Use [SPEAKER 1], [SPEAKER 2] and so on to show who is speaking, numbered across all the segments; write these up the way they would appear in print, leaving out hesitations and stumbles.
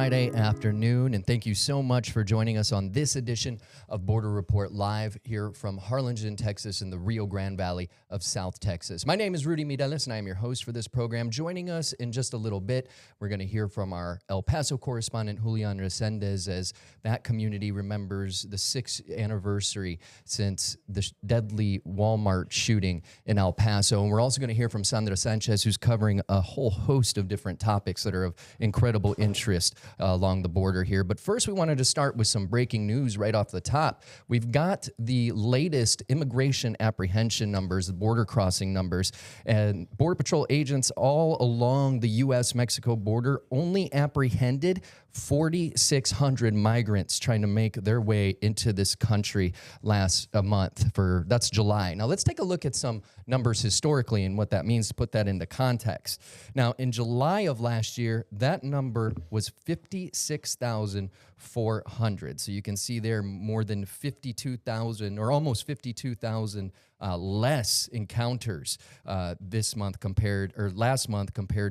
[SPEAKER 1] Friday afternoon, and thank you so much for joining us on this edition of Border Report Live here from Harlingen, Texas, in the Rio Grande Valley of South Texas. My name is Rudy Mireles, and I am your host for this program. Joining us in just a little bit, we're going to hear from our El Paso correspondent, Julian Resendiz, as that community remembers the 6th anniversary since the deadly Walmart shooting in El Paso. And we're also going to hear from Sandra Sanchez, who's covering a whole host of different topics that are of incredible interest along the border here. But first, we wanted to start with some breaking news right off the top. We've got the latest immigration apprehension numbers, the border crossing numbers, and Border Patrol agents all along the U.S.-Mexico border only apprehended 4,600 migrants trying to make their way into this country last month. That's July. Now let's take a look at some numbers historically and what that means to put that into context. Now in July of last year, that number was 56,400. So you can see there more than 52,000 or almost 52,000 less encounters last month compared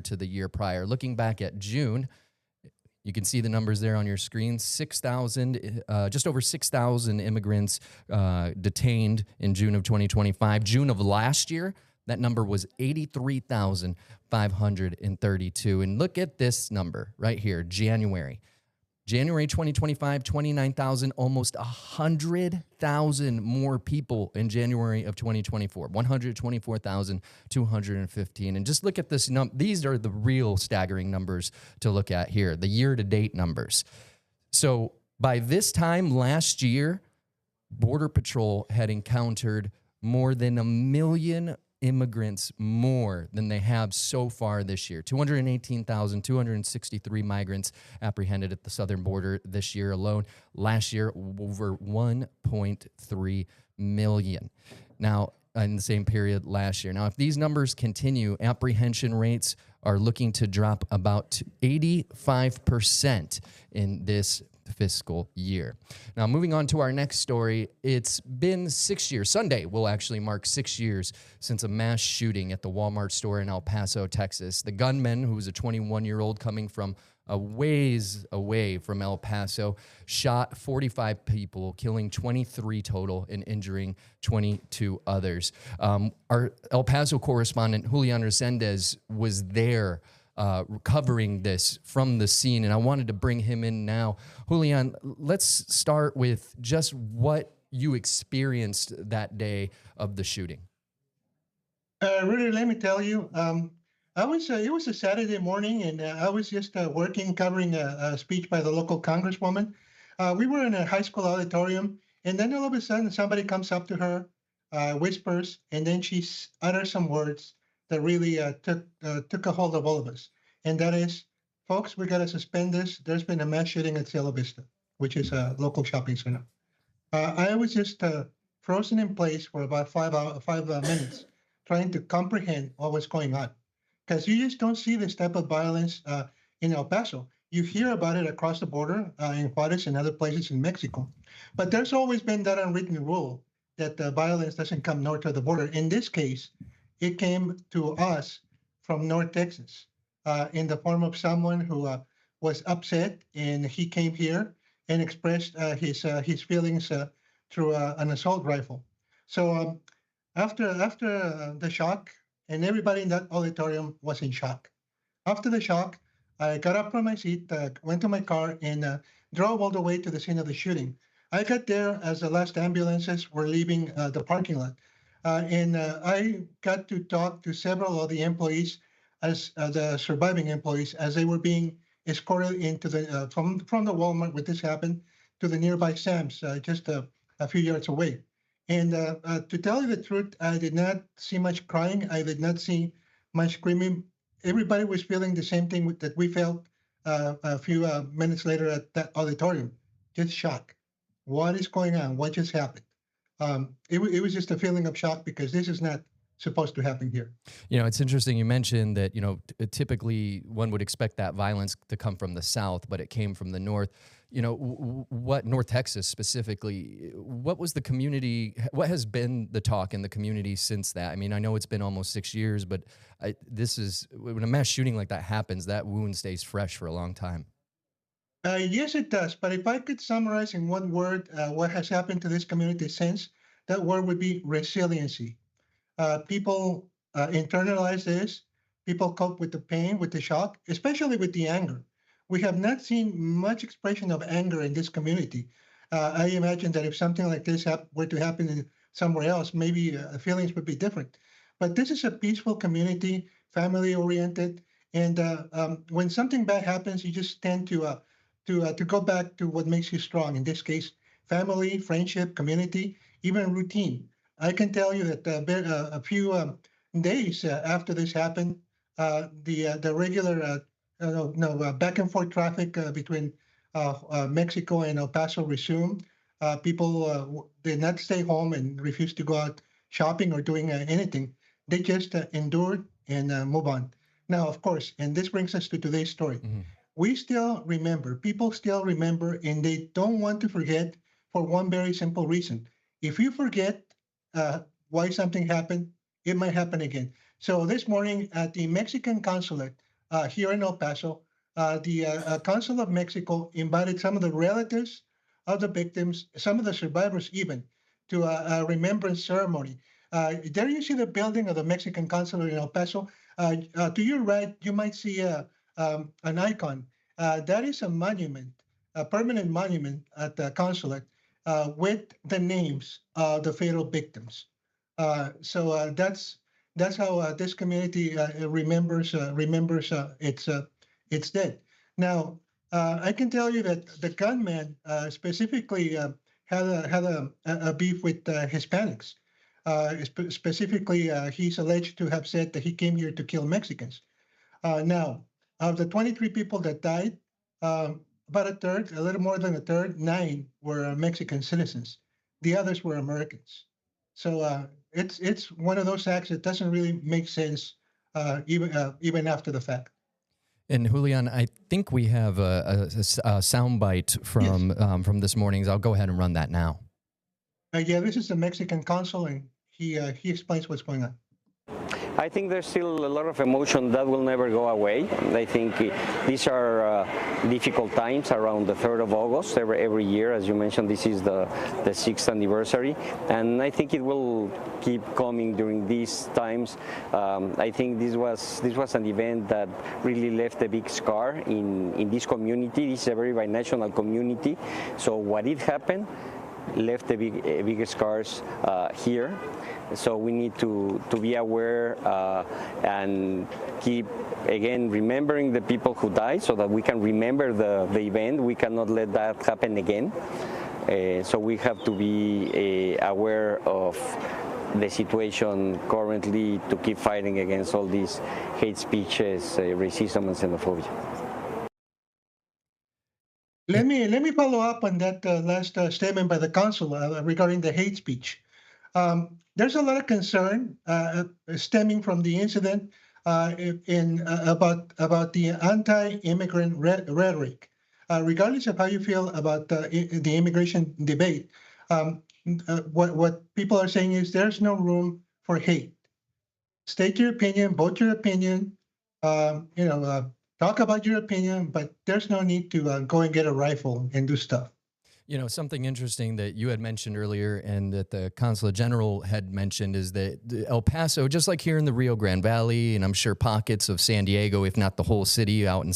[SPEAKER 1] to the year prior. Looking back at June, you can see the numbers there on your screen. 6,000, just over 6,000 immigrants detained in June of 2025. June of last year, that number was 83,532. And look at this number right here, January 2025, 29,000, almost 100,000 more people in January of 2024, 124,215. And just look at this. These are the real staggering numbers to look at here, the year-to-date numbers. So by this time last year, Border Patrol had encountered more than 1 million immigrants more than they have so far this year. 218,263 migrants apprehended at the southern border this year alone. Last year, over 1.3 million. Now, in the same period last year. Now, if these numbers continue, apprehension rates are looking to drop about 85% in this fiscal year. Now, moving on to our next story, it's been 6 years. Sunday will actually mark 6 years since a mass shooting at the Walmart store in El Paso, Texas. The gunman, who was a 21-year-old coming from a ways away from El Paso, shot 45 people, killing 23 total and injuring 22 others. Our El Paso correspondent, Julian Resendiz, was there covering this from the scene, and I wanted to bring him in now. Julian, let's start with just what you experienced that day of the shooting.
[SPEAKER 2] Really, let me tell you, it was a Saturday morning, and I was just working, covering a speech by the local congresswoman. We were in a high school auditorium, and then all of a sudden, somebody comes up to her, whispers, and then she utters some words that really took a hold of all of us. And that is, folks, we got to suspend this. There's been a mass shooting at Cielo Vista, which is a local shopping center. I was just frozen in place for about five minutes, trying to comprehend what was going on. Because you just don't see this type of violence in El Paso. You hear about it across the border in Juarez and other places in Mexico. But there's always been that unwritten rule that violence doesn't come north of the border. In this case, it came to us from North Texas in the form of someone who was upset, and he came here and expressed his feelings through an assault rifle. So after the shock, and everybody in that auditorium was in shock. After the shock, I got up from my seat, went to my car, and drove all the way to the scene of the shooting. I got there as the last ambulances were leaving the parking lot. And I got to talk to several of the employees, as the surviving employees, as they were being escorted into the from the Walmart where this happened to the nearby Sam's, just a few yards away. And to tell you the truth, I did not see much crying. I did not see much screaming. Everybody was feeling the same thing that we felt a few minutes later at that auditorium, just shock. What is going on? What just happened? It was just a feeling of shock because this is not supposed to happen here.
[SPEAKER 1] You know, it's interesting. You mentioned that, typically one would expect that violence to come from the south, but it came from the north. What North Texas specifically, what was the community, what has been the talk in the community since that? I mean, I know it's been almost 6 years, but when a mass shooting like that happens, that wound stays fresh for a long time.
[SPEAKER 2] Yes, it does. But if I could summarize in one word what has happened to this community since, that word would be resiliency. People internalize this. People cope with the pain, with the shock, especially with the anger. We have not seen much expression of anger in this community. I imagine that if something like this were to happen in somewhere else, maybe feelings would be different. But this is a peaceful community, family oriented, and when something bad happens, you just tend to go back to what makes you strong. In this case, family, friendship, community, even routine. I can tell you that a few days after this happened, the regular no back and forth traffic between Mexico and El Paso resumed. People did not stay home and refused to go out shopping or doing anything. They just endured and move on. Now, of course, and this brings us to today's story.
[SPEAKER 1] Mhm.
[SPEAKER 2] We still remember, people still remember, and they don't want to forget for one very simple reason. If you forget why something happened, it might happen again. So this morning at the Mexican consulate here in El Paso, the Consul of Mexico invited some of the relatives of the victims, some of the survivors even, to a remembrance ceremony. There you see the building of the Mexican consulate in El Paso. To your right, you might see an icon. That is a monument, a permanent monument at the consulate with the names of the fatal victims. So that's how this community remembers its dead. Now, I can tell you that the gunman specifically had a beef with Hispanics. Specifically, he's alleged to have said that he came here to kill Mexicans. Now, of the 23 people that died, about a third, a little more than a third, nine were Mexican citizens. The others were Americans. So it's one of those acts that doesn't really make sense even after the fact.
[SPEAKER 1] And Julian, I think we have a sound bite
[SPEAKER 2] Yes.
[SPEAKER 1] from this morning's. I'll go ahead and run that now.
[SPEAKER 2] Yeah, this is the Mexican consul, and he explains what's going on.
[SPEAKER 3] I think there's still a lot of emotion that will never go away. I think these are difficult times around the 3rd of August every year. As you mentioned, this is the 6th anniversary. And I think it will keep coming during these times. I think this was an event that really left a big scar in this community. This is a very binational community. So what it happened left a bigger scars here. So we need to be aware and keep, again, remembering the people who died so that we can remember the event. We cannot let that happen again. So we have to be aware of the situation currently to keep fighting against all these hate speeches, racism and xenophobia.
[SPEAKER 2] Let me follow up on that last statement by the consul regarding the hate speech. There's a lot of concern stemming from the incident about the anti-immigrant rhetoric. Regardless of how you feel about the immigration debate, what people are saying is there's no room for hate. State your opinion, vote your opinion. Talk about your opinion, but there's no need to go and get a rifle and do stuff.
[SPEAKER 1] You know, something interesting that you had mentioned earlier and that the Consulate General had mentioned is that El Paso, just like here in the Rio Grande Valley, and I'm sure pockets of San Diego, if not the whole city out in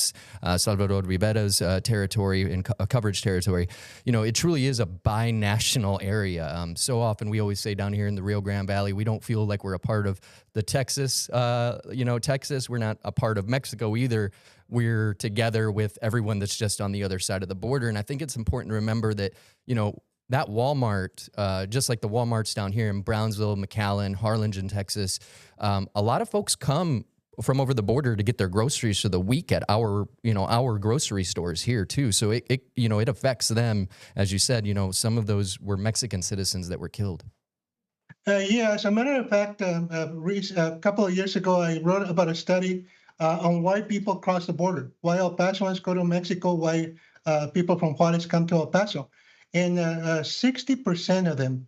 [SPEAKER 1] Salvador Rivera's territory and coverage territory, you know, it truly is a binational area. So often we always say down here in the Rio Grande Valley, we don't feel like we're a part of the Texas, Texas. We're not a part of Mexico either. We're together with everyone that's just on the other side of the border. And I think it's important to remember that, you know, that Walmart, just like the Walmarts down here in Brownsville, McAllen, Harlingen, Texas, a lot of folks come from over the border to get their groceries for the week at our grocery stores here too. So it affects them. As you said, you know, some of those were Mexican citizens that were killed.
[SPEAKER 2] Yeah, as a matter of fact, a couple of years ago, I wrote about a study on why people cross the border, why El Pasoans go to Mexico, why people from Juarez come to El Paso. And 60% of them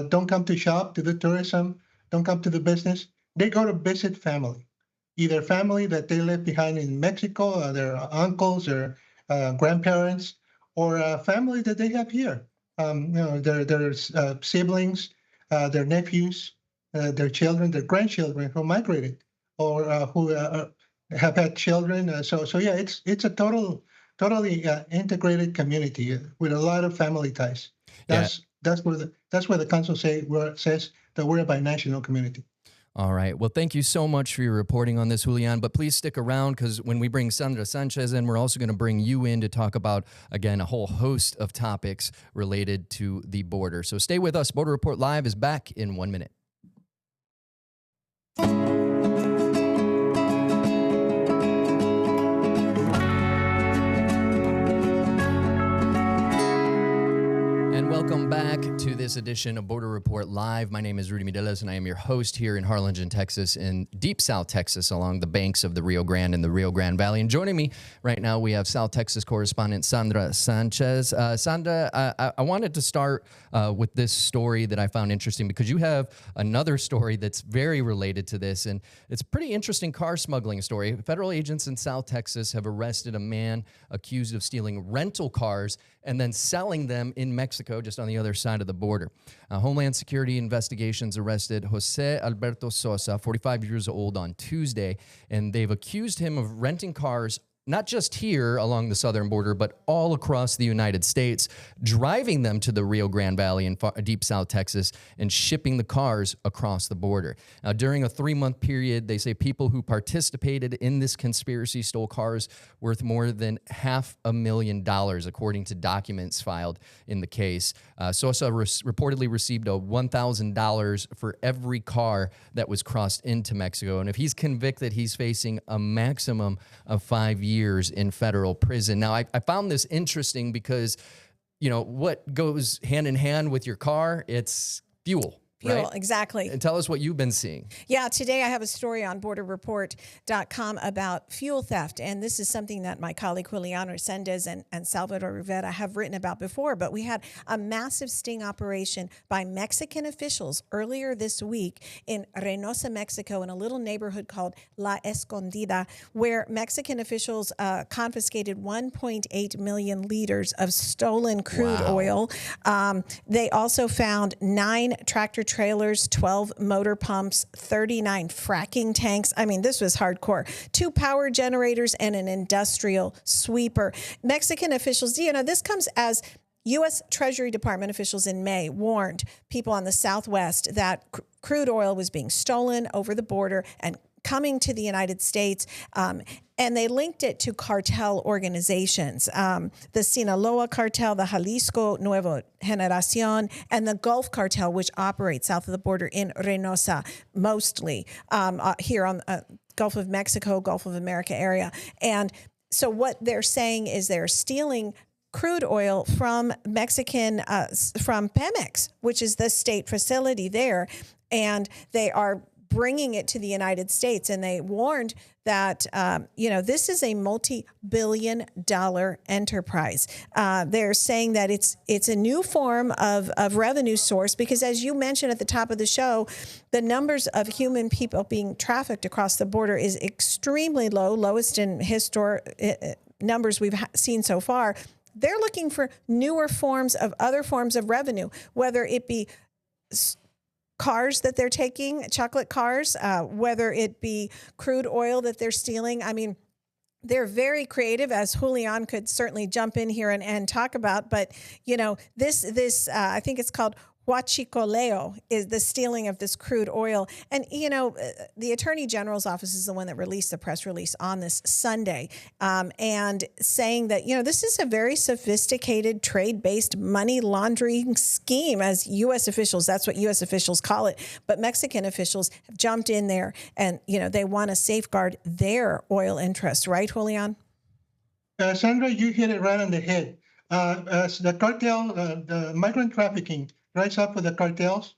[SPEAKER 2] don't come to shop, to do tourism, don't come to the business. They go to visit family, either family that they left behind in Mexico, their uncles or grandparents, or family that they have here. Their siblings, their nephews, their children, their grandchildren who migrated, or who have had children. So yeah, it's a totally integrated community with a lot of family ties. That's where the council says that we're a binational community.
[SPEAKER 1] All right. Well, thank you so much for your reporting on this, Julian. But please stick around, because when we bring Sandra Sanchez in, we're also going to bring you in to talk about, again, a whole host of topics related to the border. So stay with us. Border Report Live is back in 1 minute. Welcome back to this edition of Border Report Live. My name is Rudy Mideles, and I am your host here in Harlingen, Texas, in deep South Texas, along the banks of the Rio Grande and the Rio Grande Valley. And joining me right now, we have South Texas correspondent Sandra Sanchez. Sandra, I wanted to start with this story that I found interesting, because you have another story that's very related to this, and it's a pretty interesting car smuggling story. Federal agents in South Texas have arrested a man accused of stealing rental cars and then selling them in Mexico, just on the other side of the border. Homeland Security investigations arrested Jose Alberto Sosa, 45 years old, on Tuesday, and they've accused him of renting cars not just here along the southern border, but all across the United States, driving them to the Rio Grande Valley in deep South Texas and shipping the cars across the border. Now, during a 3-month period, they say people who participated in this conspiracy stole cars worth more than $500,000, according to documents filed in the case. Sosa reportedly received $1,000 for every car that was crossed into Mexico. And if he's convicted, he's facing a maximum of 5 years in federal prison. Now, I found this interesting because, you know, what goes hand in hand with your car? It's fuel.
[SPEAKER 4] Fuel,
[SPEAKER 1] right?
[SPEAKER 4] exactly.
[SPEAKER 1] And tell us what you've been seeing.
[SPEAKER 4] Yeah, today I have a story on borderreport.com about fuel theft. And this is something that my colleague Julian Resendiz and Salvador Rivera have written about before. But we had a massive sting operation by Mexican officials earlier this week in Reynosa, Mexico, in a little neighborhood called La Escondida, where Mexican officials confiscated 1.8 million liters of stolen crude oil. They also found 9 tractor trailers, 12 motor pumps, 39 fracking tanks. I mean, this was hardcore. 2 power generators and an industrial sweeper. Mexican officials, you know, this comes as U.S. Treasury Department officials in May warned people on the Southwest that crude oil was being stolen over the border and coming to the United States. And they linked it to cartel organizations, the Sinaloa cartel, the Jalisco Nuevo Generacion, and the Gulf cartel, which operates south of the border in Reynosa, mostly here on Gulf of Mexico, Gulf of America area. And so what they're saying is they're stealing crude oil from from Pemex, which is the state facility there, and they are bringing it to the United States. And they warned that, this is a multi-billion-dollar enterprise. They're saying that it's a new form of revenue source because, as you mentioned at the top of the show, the numbers of human people being trafficked across the border is extremely low, lowest in numbers we've seen so far. They're looking for newer other forms of revenue, whether it be cars that they're taking, chocolate cars, whether it be crude oil that they're stealing. I mean, they're very creative, as Julian could certainly jump in here and talk about. But, this I think it's called huachicoleo, is the stealing of this crude oil. And, the Attorney General's office is the one that released the press release on this Sunday, and saying that, this is a very sophisticated trade-based money laundering scheme, as U.S. officials, that's what U.S. officials call it. But Mexican officials have jumped in there and, they want to safeguard their oil interests. Right, Julian?
[SPEAKER 2] Sandra, you hit it right on the head. As the cartel, the migrant trafficking rise up with the cartels,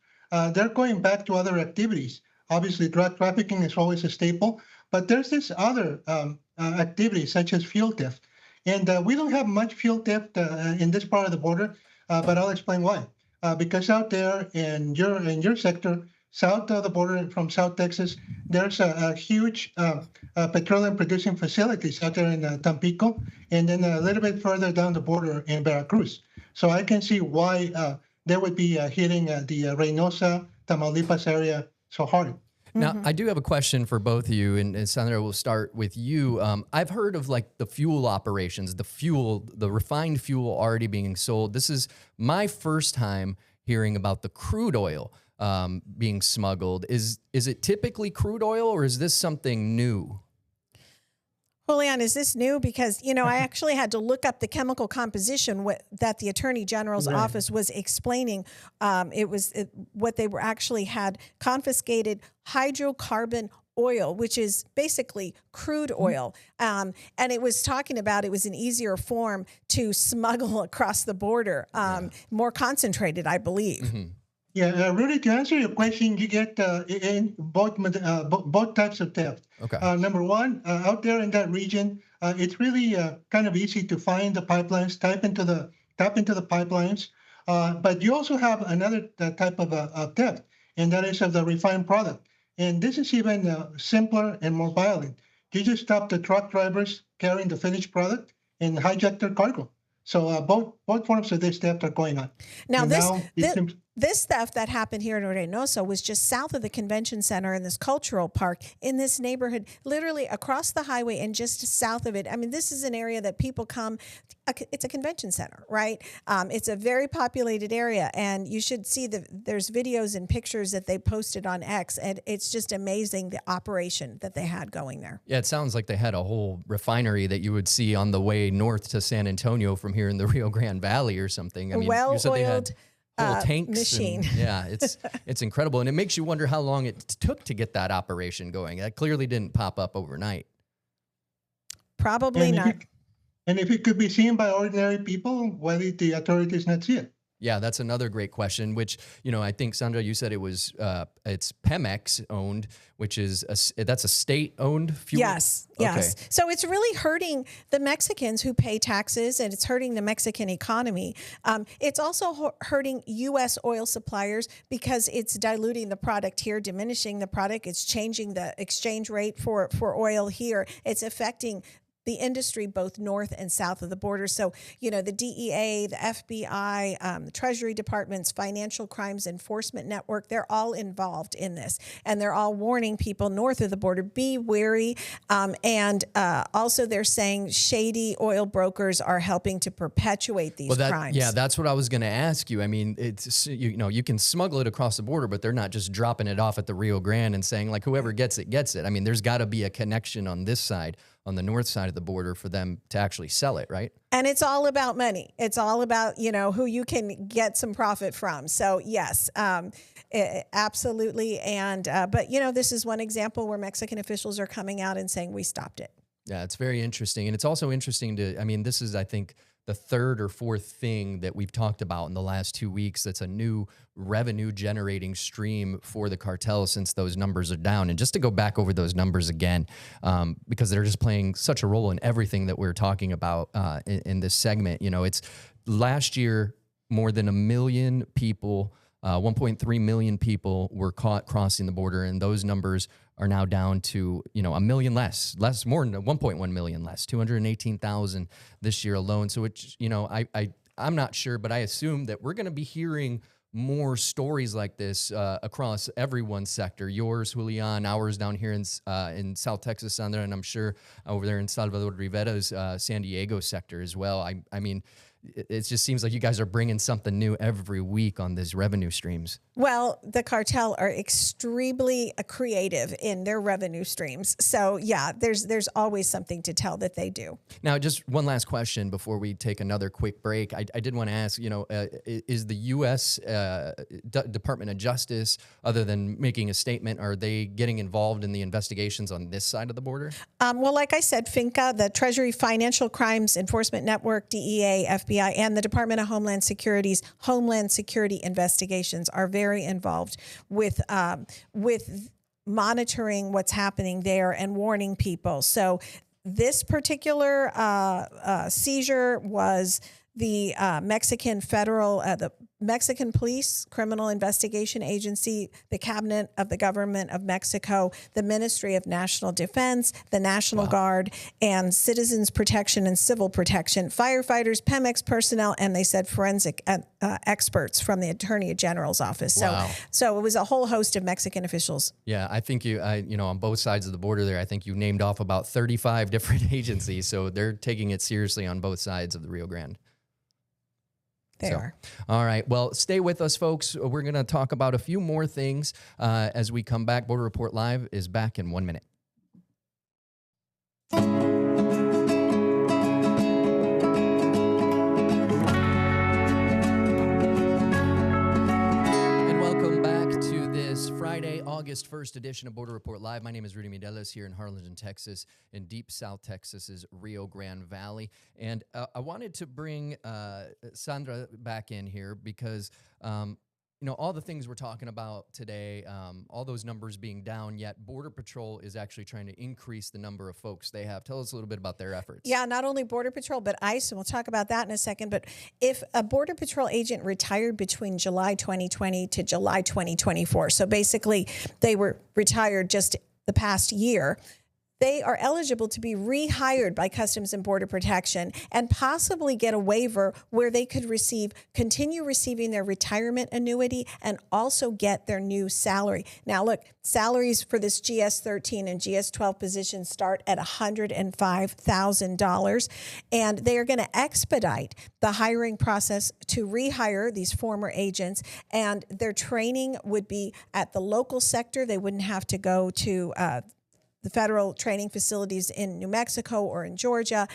[SPEAKER 2] they're going back to other activities. Obviously, drug trafficking is always a staple, but there's this other activities such as fuel theft. And we don't have much fuel theft in this part of the border, but I'll explain why. Because out there in your sector, south of the border from South Texas, there's a huge petroleum producing facilities out there in Tampico, and then a little bit further down the border in Veracruz. So I can see why they would be hitting the Reynosa, Tamaulipas area so hard.
[SPEAKER 1] Now, I do have a question for both of you, and Sandra, we'll start with you. I've heard of like the fuel operations, the refined fuel already being sold. This is my first time hearing about the crude oil being smuggled. Is it typically crude oil, or is this something new?
[SPEAKER 4] Julian, is this new? Because, I actually had to look up the chemical composition that the Attorney General's office was explaining. What they were actually had confiscated hydrocarbon oil, which is basically crude oil. And it was talking about it was an easier form to smuggle across the border, more concentrated, I believe. Mm-hmm.
[SPEAKER 2] Yeah, Rudy, to answer your question, you get in both types of theft.
[SPEAKER 1] Okay.
[SPEAKER 2] Number one, out there in that region, it's really kind of easy to find the pipelines, tap into the pipelines. But you also have another type of theft, and that is of the refined product. And this is even simpler and more violent. You just stop the truck drivers carrying the finished product and hijack their cargo. So both forms of this theft are going on.
[SPEAKER 4] Now, this theft that happened here in Reynosa was just south of the convention center in this cultural park in this neighborhood, literally across the highway and just south of it. I mean, this is an area that people come. It's a convention center, right? It's a very populated area, and you should see there's videos and pictures that they posted on X, and it's just amazing the operation that they had going there.
[SPEAKER 1] Yeah, it sounds like they had a whole refinery that you would see on the way north to San Antonio from here in the Rio Grande Valley or something. I mean, you said they had whole tanks
[SPEAKER 4] machine.
[SPEAKER 1] It's incredible, and it makes you wonder how long it took to get that operation going. That clearly didn't pop up overnight.
[SPEAKER 4] Probably not.
[SPEAKER 2] And if it could be seen by ordinary people, why did the authorities not see it?
[SPEAKER 1] Yeah, that's another great question, which, I think, Sandra, you said it's Pemex owned, which is that's a state-owned fuel?
[SPEAKER 4] Yes. So it's really hurting the Mexicans who pay taxes, and it's hurting the Mexican economy. It's also hurting U.S. oil suppliers because it's diluting the product here, diminishing the product. It's changing the exchange rate for oil here. It's affecting the industry both north and south of the border. So, the DEA, the FBI, the Treasury Department's Financial Crimes Enforcement Network, they're all involved in this. And they're all warning people north of the border, be wary. And also they're saying shady oil brokers are helping to perpetuate these crimes.
[SPEAKER 1] Yeah, that's what I was going to ask you. I mean, it's, you can smuggle it across the border, but they're not just dropping it off at the Rio Grande and saying, like, whoever gets it, gets it. I mean, there's got to be a connection on this side, on the north side of the border, for them to actually sell it, right?
[SPEAKER 4] And it's all about money. It's all about, who you can get some profit from. So yes, absolutely. And, but this is one example where Mexican officials are coming out and saying, we stopped it.
[SPEAKER 1] Yeah, it's very interesting. And it's also interesting this is, I think, the third or fourth thing that we've talked about in the last 2 weeks that's a new revenue generating stream for the cartel since those numbers are down. And just to go back over those numbers again, because they're just playing such a role in everything that we're talking about in this segment. It's last year, more than 1 million people, 1.3 million people were caught crossing the border, and those numbers are now down to, 1 million less, more than 1.1 million less, 218,000 this year alone. So it's, I'm not sure, but I assume that we're going to be hearing more stories like this across everyone's sector. Yours, Julian, ours down here in South Texas, Sandra, and I'm sure over there in Salvador Rivera's San Diego sector as well. I mean, it just seems like you guys are bringing something new every week on these revenue streams.
[SPEAKER 4] Well, the cartel are extremely creative in their revenue streams. So yeah, there's always something to tell that they do.
[SPEAKER 1] Now, just one last question before we take another quick break. I did want to ask, is the U.S. Department of Justice, other than making a statement, are they getting involved in the investigations on this side of the border?
[SPEAKER 4] Well, like I said, FINCA, the Treasury Financial Crimes Enforcement Network, DEA, FBI, and the Department of Homeland Security's Homeland Security investigations are very involved with monitoring what's happening there and warning people. So this particular seizure was the Mexican federal, the Mexican Police Criminal Investigation Agency, the Cabinet of the Government of Mexico, the Ministry of National Defense, the National Guard, and Citizens Protection and Civil Protection, firefighters, Pemex personnel, and they said forensic experts from the Attorney General's office. So it was a whole host of Mexican officials.
[SPEAKER 1] Yeah, I think on both sides of the border there, I think you named off about 35 different agencies. So they're taking it seriously on both sides of the Rio Grande.
[SPEAKER 4] They are.
[SPEAKER 1] All right. Well, stay with us, folks. We're going to talk about a few more things as we come back. Border Report Live is back in 1 minute. Friday, August 1st edition of Border Report Live. My name is Rudy Mideles here in Harlingen, Texas, in deep South Texas's Rio Grande Valley. And I wanted to bring Sandra back in here because, all the things we're talking about today, all those numbers being down, yet Border Patrol is actually trying to increase the number of folks they have. Tell us a little bit about their efforts.
[SPEAKER 4] Yeah, not only Border Patrol, but ICE, and we'll talk about that in a second. But if a Border Patrol agent retired between July 2020 to July 2024, so basically they were retired just the past year, they are eligible to be rehired by Customs and Border Protection and possibly get a waiver where they could continue receiving their retirement annuity and also get their new salary. Now, look, salaries for this GS-13 and GS-12 position start at $105,000, and they are going to expedite the hiring process to rehire these former agents, and their training would be at the local sector. They wouldn't have to go to the federal training facilities in New Mexico or in Georgia,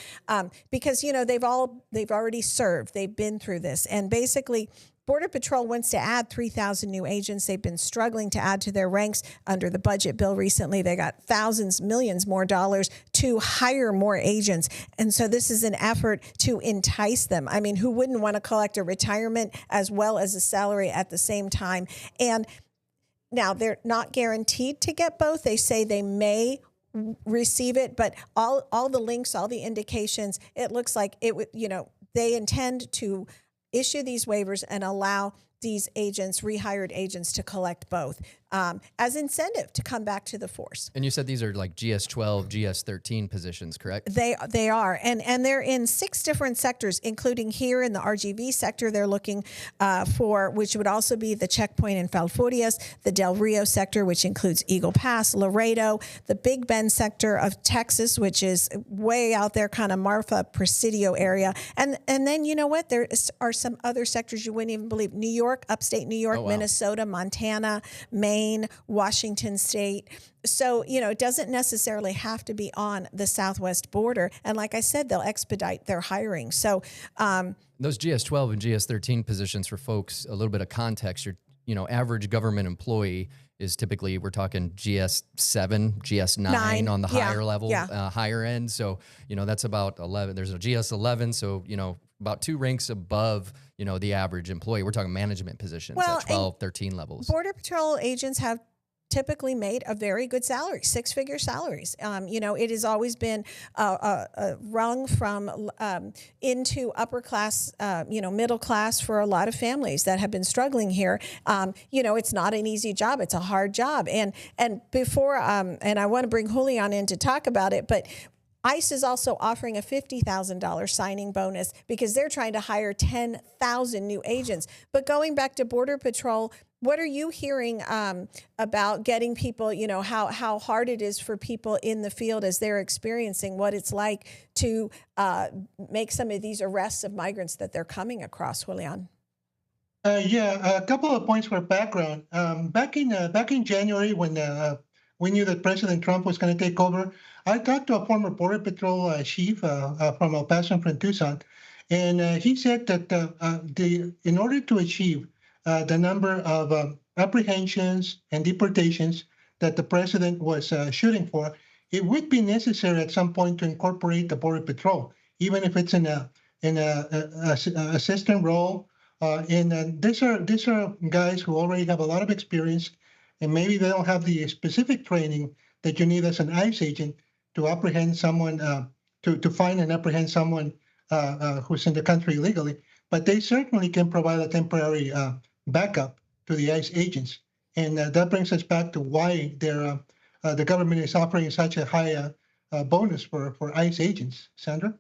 [SPEAKER 4] because they've already served, they've been through this, and basically Border Patrol wants to add 3,000 new agents. They've been struggling to add to their ranks under the budget bill recently. They got millions more dollars to hire more agents, and so this is an effort to entice them. I mean, who wouldn't want to collect a retirement as well as a salary at the same time? And now, they're not guaranteed to get both. They say they may receive it, but all the links, all the indications, it looks like they intend to issue these waivers and allow these agents, rehired agents, to collect both as incentive to come back to the force. And
[SPEAKER 1] you said these are like GS-12, GS-13 positions, correct?
[SPEAKER 4] They are, and they're in 6 different sectors, including here in the RGV sector. They're looking for, which would also be the checkpoint in Falfurrias, the Del Rio sector, which includes Eagle Pass, Laredo, the Big Bend sector of Texas, which is way out there, kind of Marfa, Presidio area, and then you know what? There are some other sectors you wouldn't even believe: New York, upstate New York, Minnesota, Montana, Maine, Washington State. So, it doesn't necessarily have to be on the southwest border. And like I said, they'll expedite their hiring. So
[SPEAKER 1] those GS-12 and GS-13 positions, for folks, a little bit of context, your average government employee is typically, we're talking GS-7, GS-9 on the higher level, higher end. So, that's about 11. There's a GS-11. So, about 2 ranks above, the average employee. We're talking management positions at 12, 13 levels. Border
[SPEAKER 4] Patrol agents have typically made a very good salary, 6-figure salaries. It has always been a rung from into upper class, middle class for a lot of families that have been struggling here. It's not an easy job. It's a hard job. And before, and I want to bring Julian in to talk about it, but ICE is also offering a $50,000 signing bonus because they're trying to hire 10,000 new agents. But going back to Border Patrol, what are you hearing about getting people, how hard it is for people in the field as they're experiencing what it's like to make some of these arrests of migrants that they're coming across, Julian?
[SPEAKER 2] A couple of points for background. Back in January, when we knew that President Trump was going to take over, I talked to a former Border Patrol chief from El Paso and from Tucson, and he said that in order to achieve the number of apprehensions and deportations that the president was shooting for, it would be necessary at some point to incorporate the Border Patrol, even if it's in a assistant role. And these are guys who already have a lot of experience, and maybe they don't have the specific training that you need as an ICE agent to apprehend someone, to find and apprehend someone who's in the country illegally, but they certainly can provide a temporary backup to the ICE agents. And that brings us back to why the government is offering such a high bonus for ICE agents. Sandra?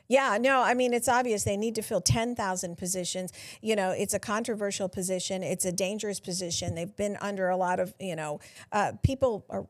[SPEAKER 4] Yeah, no, I mean, it's obvious they need to fill 10,000 positions. You know, it's a controversial position. It's a dangerous position. They've been under a lot of, people are,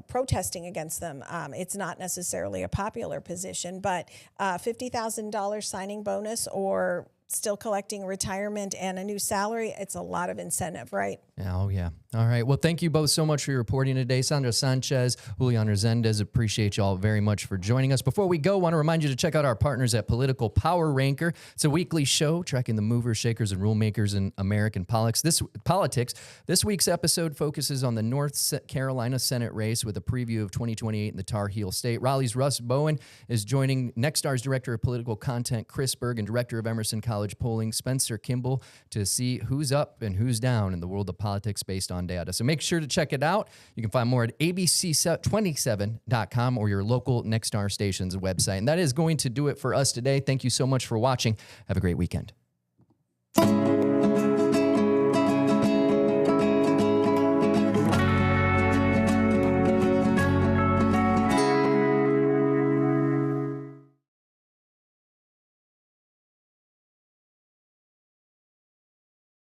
[SPEAKER 4] protesting against them. It's not necessarily a popular position, but $50,000 signing bonus or still collecting retirement and a new salary, it's a lot of incentive, right?
[SPEAKER 1] Oh, yeah. All right. Well, thank you both so much for your reporting today. Sandra Sanchez, Julian Resendiz, appreciate you all very much for joining us. Before we go, I want to remind you to check out our partners at Political Power Ranker. It's a weekly show tracking the movers, shakers, and rule makers in American politics. This week's episode focuses on the North Carolina Senate race with a preview of 2028 in the Tar Heel State. Raleigh's Russ Bowen is joining Nexstar's Director of Political Content, Chris Berg, and Director of Emerson College Polling, Spencer Kimball, to see who's up and who's down in the world of politics based on data. So make sure to check it out. You can find more at abc27.com or your local Nexstar station's website. And that is going to do it for us today. Thank you so much for watching. Have a great weekend.